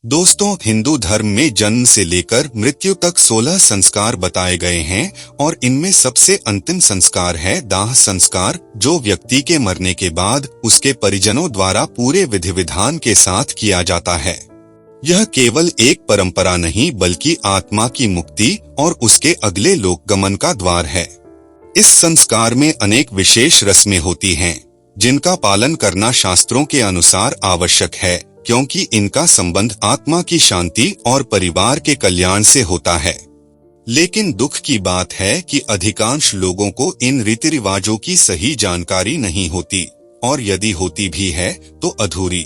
दोस्तों, हिंदू धर्म में जन्म से लेकर मृत्यु तक 16 संस्कार बताए गए हैं और इनमें सबसे अंतिम संस्कार है दाह संस्कार, जो व्यक्ति के मरने के बाद उसके परिजनों द्वारा पूरे विधि विधान के साथ किया जाता है। यह केवल एक परंपरा नहीं बल्कि आत्मा की मुक्ति और उसके अगले लोक गमन का द्वार है। इस संस्कार में अनेक विशेष रस्में होती हैं, जिनका पालन करना शास्त्रों के अनुसार आवश्यक है, क्योंकि इनका संबंध आत्मा की शांति और परिवार के कल्याण से होता है। लेकिन दुख की बात है कि अधिकांश लोगों को इन रीति रिवाजों की सही जानकारी नहीं होती, और यदि होती भी है तो अधूरी।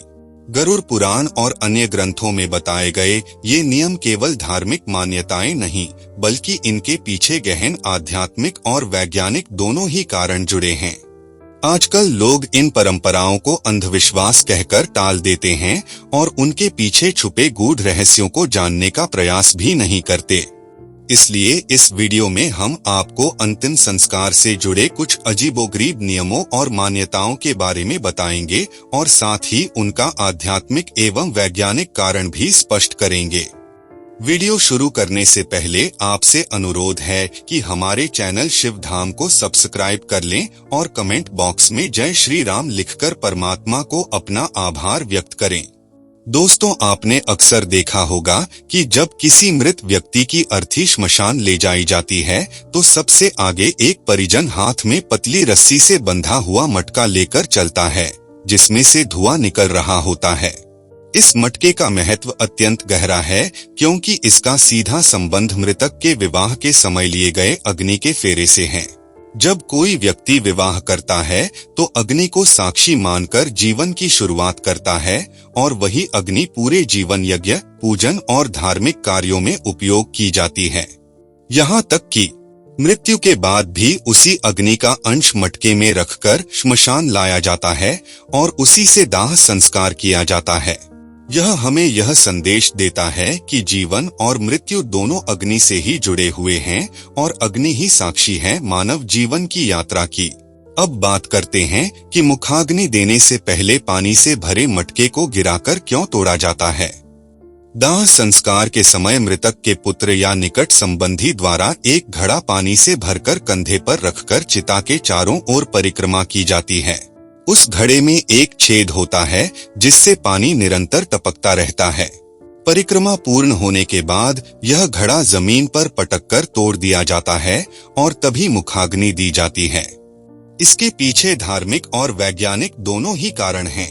गरुड़ पुराण और अन्य ग्रंथों में बताए गए ये नियम केवल धार्मिक मान्यताएं नहीं, बल्कि इनके पीछे गहन आध्यात्मिक और वैज्ञानिक दोनों ही कारण जुड़े हैं। आजकल लोग इन परंपराओं को अंधविश्वास कहकर टाल देते हैं और उनके पीछे छुपे गूढ़ रहस्यों को जानने का प्रयास भी नहीं करते। इसलिए इस वीडियो में हम आपको अंतिम संस्कार से जुड़े कुछ अजीबोगरीब नियमों और मान्यताओं के बारे में बताएंगे और साथ ही उनका आध्यात्मिक एवं वैज्ञानिक कारण भी स्पष्ट करेंगे। वीडियो शुरू करने से पहले आपसे अनुरोध है कि हमारे चैनल शिव धाम को सब्सक्राइब कर लें और कमेंट बॉक्स में जय श्री राम लिखकर परमात्मा को अपना आभार व्यक्त करें। दोस्तों, आपने अक्सर देखा होगा कि जब किसी मृत व्यक्ति की अर्थी श्मशान ले जाई जाती है तो सबसे आगे एक परिजन हाथ में पतली रस्सी से बंधा हुआ मटका लेकर चलता है, जिसमें से धुआं निकल रहा होता है। इस मटके का महत्व अत्यंत गहरा है, क्योंकि इसका सीधा संबंध मृतक के विवाह के समय लिए गए अग्नि के फेरे से है। जब कोई व्यक्ति विवाह करता है तो अग्नि को साक्षी मानकर जीवन की शुरुआत करता है, और वही अग्नि पूरे जीवन यज्ञ, पूजन और धार्मिक कार्यों में उपयोग की जाती है। यहाँ तक कि मृत्यु के बाद भी उसी अग्नि का अंश मटके में रखकर श्मशान लाया जाता है और उसी से दाह संस्कार किया जाता है। यह हमें यह संदेश देता है कि जीवन और मृत्यु दोनों अग्नि से ही जुड़े हुए हैं और अग्नि ही साक्षी है मानव जीवन की यात्रा की। अब बात करते हैं कि मुखाग्नि देने से पहले पानी से भरे मटके को गिराकर क्यों तोड़ा जाता है। दाह संस्कार के समय मृतक के पुत्र या निकट संबंधी द्वारा एक घड़ा पानी से भरकर कंधे पर रखकर चिता के चारों ओर परिक्रमा की जाती है। उस घड़े में एक छेद होता है जिससे पानी निरंतर टपकता रहता है। परिक्रमा पूर्ण होने के बाद यह घड़ा जमीन पर पटककर तोड़ दिया जाता है और तभी मुखाग्नि दी जाती है। इसके पीछे धार्मिक और वैज्ञानिक दोनों ही कारण हैं।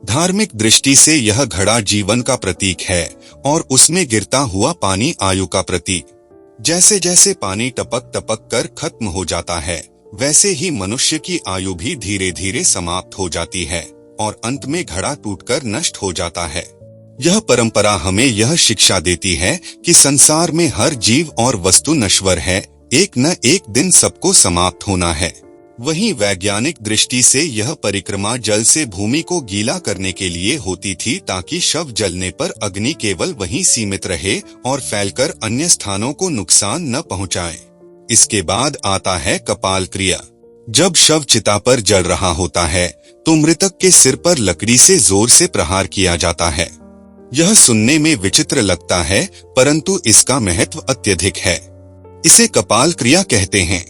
धार्मिक दृष्टि से यह घड़ा जीवन का प्रतीक है और उसमें गिरता हुआ पानी आयु का प्रतीक। जैसे जैसे पानी टपक टपक कर खत्म हो जाता है, वैसे ही मनुष्य की आयु भी धीरे धीरे समाप्त हो जाती है और अंत में घड़ा टूटकर नष्ट हो जाता है। यह परंपरा हमें यह शिक्षा देती है कि संसार में हर जीव और वस्तु नश्वर है, एक न एक दिन सबको समाप्त होना है। वहीं वैज्ञानिक दृष्टि से यह परिक्रमा जल से भूमि को गीला करने के लिए होती थी, ताकि शव जलने पर अग्नि केवल वहीं सीमित रहे और फैलकर अन्य स्थानों को नुकसान न पहुंचाए। इसके बाद आता है कपाल क्रिया। जब शव चिता पर जल रहा होता है तो मृतक के सिर पर लकड़ी से जोर से प्रहार किया जाता है। यह सुनने में विचित्र लगता है, परंतु इसका महत्व अत्यधिक है। इसे कपाल क्रिया कहते हैं।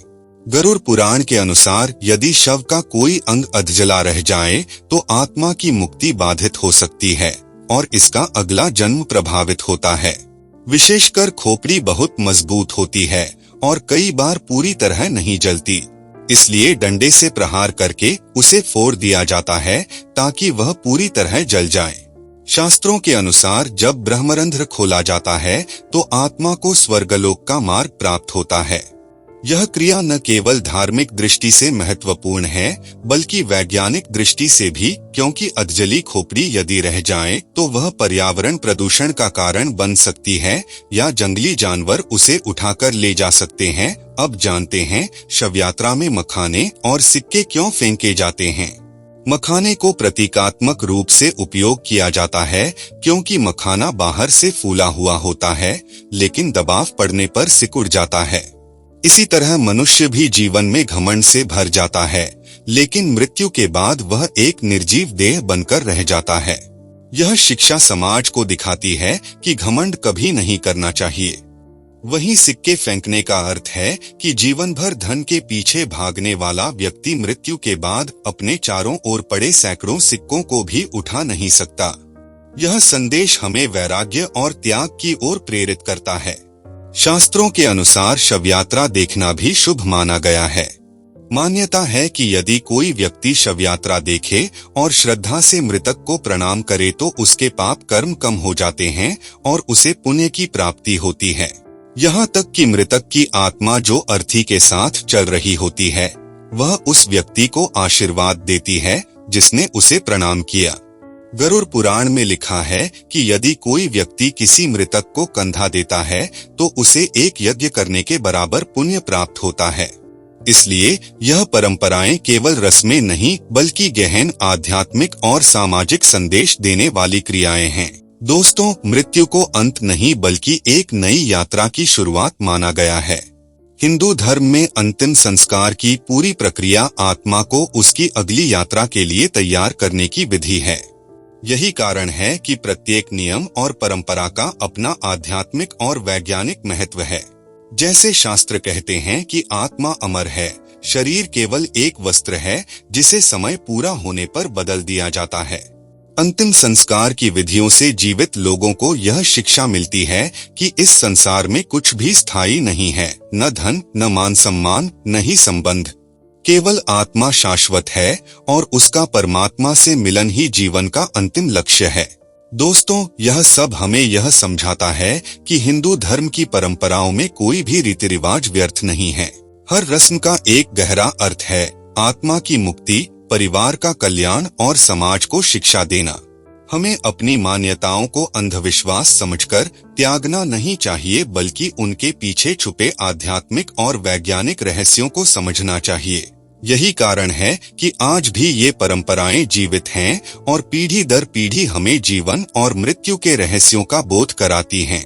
गरुड़ पुराण के अनुसार यदि शव का कोई अंग अधजला रह जाए तो आत्मा की मुक्ति बाधित हो सकती है और इसका अगला जन्म प्रभावित होता है। विशेषकर खोपड़ी बहुत मजबूत होती है और कई बार पूरी तरह नहीं जलती, इसलिए डंडे से प्रहार करके उसे फोड़ दिया जाता है ताकि वह पूरी तरह जल जाए। शास्त्रों के अनुसार जब ब्रह्मरंध्र खोला जाता है तो आत्मा को स्वर्गलोक का मार्ग प्राप्त होता है। यह क्रिया न केवल धार्मिक दृष्टि से महत्वपूर्ण है बल्कि वैज्ञानिक दृष्टि से भी, क्योंकि अधजली खोपड़ी यदि रह जाए तो वह पर्यावरण प्रदूषण का कारण बन सकती है या जंगली जानवर उसे उठाकर ले जा सकते हैं। अब जानते हैं शव यात्रा में मखाने और सिक्के क्यों फेंके जाते हैं। मखाने को प्रतीकात्मक रूप से उपयोग किया जाता है, क्योंकि मखाना बाहर से फूला हुआ होता है लेकिन दबाव पड़ने पर सिकुड़ जाता है। इसी तरह मनुष्य भी जीवन में घमंड से भर जाता है, लेकिन मृत्यु के बाद वह एक निर्जीव देह बनकर रह जाता है। यह शिक्षा समाज को दिखाती है कि घमंड कभी नहीं करना चाहिए। वहीं सिक्के फेंकने का अर्थ है कि जीवन भर धन के पीछे भागने वाला व्यक्ति मृत्यु के बाद अपने चारों ओर पड़े सैकड़ों सिक्कों को भी उठा नहीं सकता। यह संदेश हमें वैराग्य और त्याग की ओर प्रेरित करता है। शास्त्रों के अनुसार शव यात्रा देखना भी शुभ माना गया है। मान्यता है कि यदि कोई व्यक्ति शव यात्रा देखे और श्रद्धा से मृतक को प्रणाम करे तो उसके पाप कर्म कम हो जाते हैं और उसे पुण्य की प्राप्ति होती है। यहाँ तक कि मृतक की आत्मा जो अर्थी के साथ चल रही होती है, वह उस व्यक्ति को आशीर्वाद देती है जिसने उसे प्रणाम किया। गरुड़ पुराण में लिखा है कि यदि कोई व्यक्ति किसी मृतक को कंधा देता है तो उसे एक यज्ञ करने के बराबर पुण्य प्राप्त होता है। इसलिए यह परंपराएं केवल रस्में नहीं बल्कि गहन आध्यात्मिक और सामाजिक संदेश देने वाली क्रियाएं हैं। दोस्तों, मृत्यु को अंत नहीं बल्कि एक नई यात्रा की शुरुआत माना गया है। हिंदू धर्म में अंतिम संस्कार की पूरी प्रक्रिया आत्मा को उसकी अगली यात्रा के लिए तैयार करने की विधि है। यही कारण है कि प्रत्येक नियम और परंपरा का अपना आध्यात्मिक और वैज्ञानिक महत्व है। जैसे शास्त्र कहते हैं कि आत्मा अमर है, शरीर केवल एक वस्त्र है जिसे समय पूरा होने पर बदल दिया जाता है। अंतिम संस्कार की विधियों से जीवित लोगों को यह शिक्षा मिलती है कि इस संसार में कुछ भी स्थायी नहीं है, न धन, न मान सम्मान, न ही संबंध। केवल आत्मा शाश्वत है और उसका परमात्मा से मिलन ही जीवन का अंतिम लक्ष्य है। दोस्तों, यह सब हमें यह समझाता है कि हिंदू धर्म की परंपराओं में कोई भी रीति रिवाज व्यर्थ नहीं है। हर रस्म का एक गहरा अर्थ है, आत्मा की मुक्ति, परिवार का कल्याण और समाज को शिक्षा देना। हमें अपनी मान्यताओं को अंधविश्वास समझकर त्यागना नहीं चाहिए बल्कि उनके पीछे छुपे आध्यात्मिक और वैज्ञानिक रहस्यों को समझना चाहिए। यही कारण है कि आज भी ये परंपराएं जीवित हैं और पीढ़ी दर पीढ़ी हमें जीवन और मृत्यु के रहस्यों का बोध कराती हैं।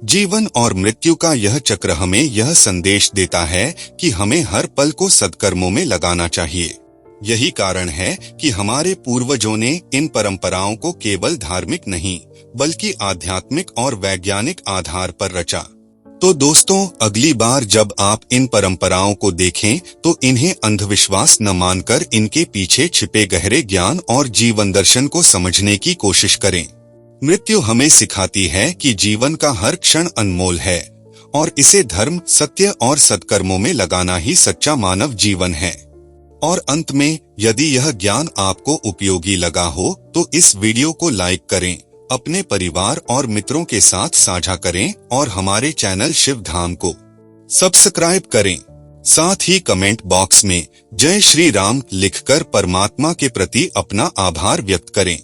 जीवन और मृत्यु का यह चक्र हमें यह संदेश देता है कि हमें हर पल को सद्कर्मों में लगाना चाहिए। यही कारण है कि हमारे पूर्वजों ने इन परंपराओं को केवल धार्मिक नहीं बल्कि आध्यात्मिक और वैज्ञानिक आधार पर रचा। तो दोस्तों, अगली बार जब आप इन परंपराओं को देखें तो इन्हें अंधविश्वास न मानकर इनके पीछे छिपे गहरे ज्ञान और जीवन दर्शन को समझने की कोशिश करें। मृत्यु हमें सिखाती है कि जीवन का हर क्षण अनमोल है और इसे धर्म, सत्य और सत्कर्मों में लगाना ही सच्चा मानव जीवन है। और अंत में, यदि यह ज्ञान आपको उपयोगी लगा हो तो इस वीडियो को लाइक करें, अपने परिवार और मित्रों के साथ साझा करें और हमारे चैनल शिव धाम को सब्सक्राइब करें। साथ ही कमेंट बॉक्स में जय श्री राम लिखकर परमात्मा के प्रति अपना आभार व्यक्त करें।